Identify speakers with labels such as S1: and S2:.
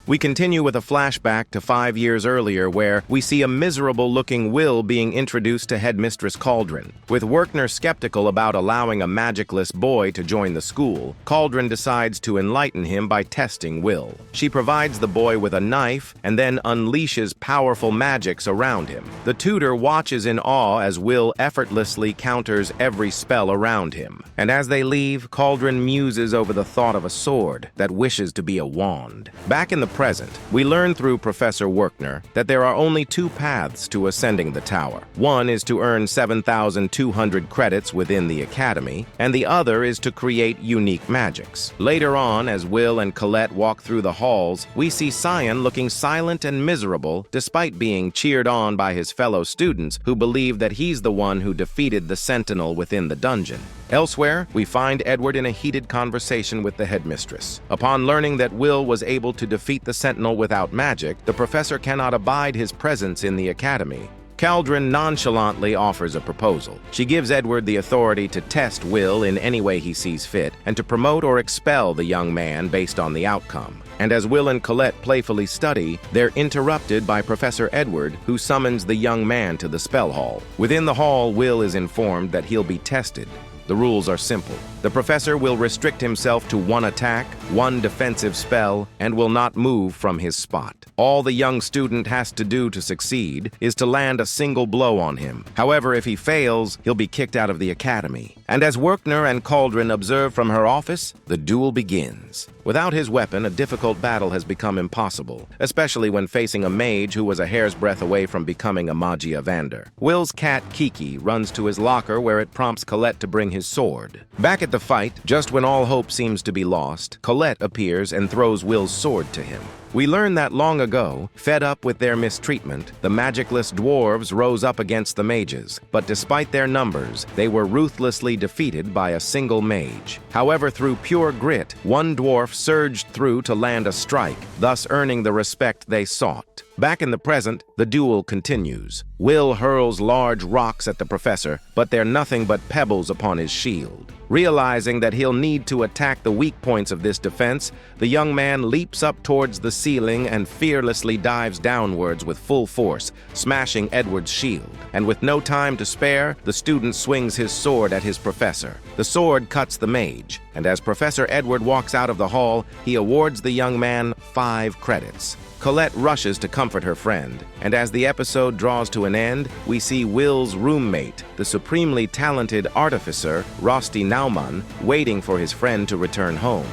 S1: We continue with a flashback to 5 years earlier where we see a miserable-looking Will being introduced to Headmistress Cauldron. With Werkner skeptical about allowing a magicless boy to join the school, Cauldron decides to enlighten him by testing Will. She provides the boy with a knife and then unleashes powerful magics around him. The tutor watches in awe as Will effortlessly counters every spell around him. And as they leave, Cauldron muses over the thought of a sword that wishes to be a wand. Back in the present, we learn through Professor Werkner that there are only 2 paths to ascending the tower. One is to earn 7,200 credits within the academy, and the other is to create unique magics. Later on, as Will and Colette walk through the halls, we see Cyan looking silent and miserable despite being cheered on by his fellow students who believe that he's the one who defeated the Sentinel within the dungeon. Elsewhere, we find Edward in a heated conversation with the headmistress. Upon learning that Will was able to defeat the Sentinel without magic, the professor cannot abide his presence in the academy. Cauldron nonchalantly offers a proposal. She gives Edward the authority to test Will in any way he sees fit and to promote or expel the young man based on the outcome. And as Will and Colette playfully study, they're interrupted by Professor Edward, who summons the young man to the spell hall. Within the hall, Will is informed that he'll be tested. The rules are simple. The professor will restrict himself to 1 attack, 1 defensive spell, and will not move from his spot. All the young student has to do to succeed is to land a single blow on him. However, if he fails, he'll be kicked out of the academy. And as Werkner and Cauldron observe from her office, the duel begins. Without his weapon, a difficult battle has become impossible, especially when facing a mage who was a hair's breadth away from becoming a Magia Vander. Will's cat, Kiki, runs to his locker where it prompts Colette to bring his sword. Back at the fight, just when all hope seems to be lost, Colette appears and throws Will's sword to him. We learn that long ago, fed up with their mistreatment, the magicless dwarves rose up against the mages, but despite their numbers, they were ruthlessly defeated by a single mage. However, through pure grit, 1 dwarf surged through to land a strike, thus earning the respect they sought. Back in the present, the duel continues. Will hurls large rocks at the professor, but they're nothing but pebbles upon his shield. Realizing that he'll need to attack the weak points of this defense, the young man leaps up towards the ceiling and fearlessly dives downwards with full force, smashing Edward's shield. And with no time to spare, the student swings his sword at his professor. The sword cuts the mage, and as Professor Edward walks out of the hall, he awards the young man 5 credits. Colette rushes to comfort her friend, and as the episode draws to an end, we see Will's roommate, the supremely talented artificer, Rosti Naumann, waiting for his friend to return home.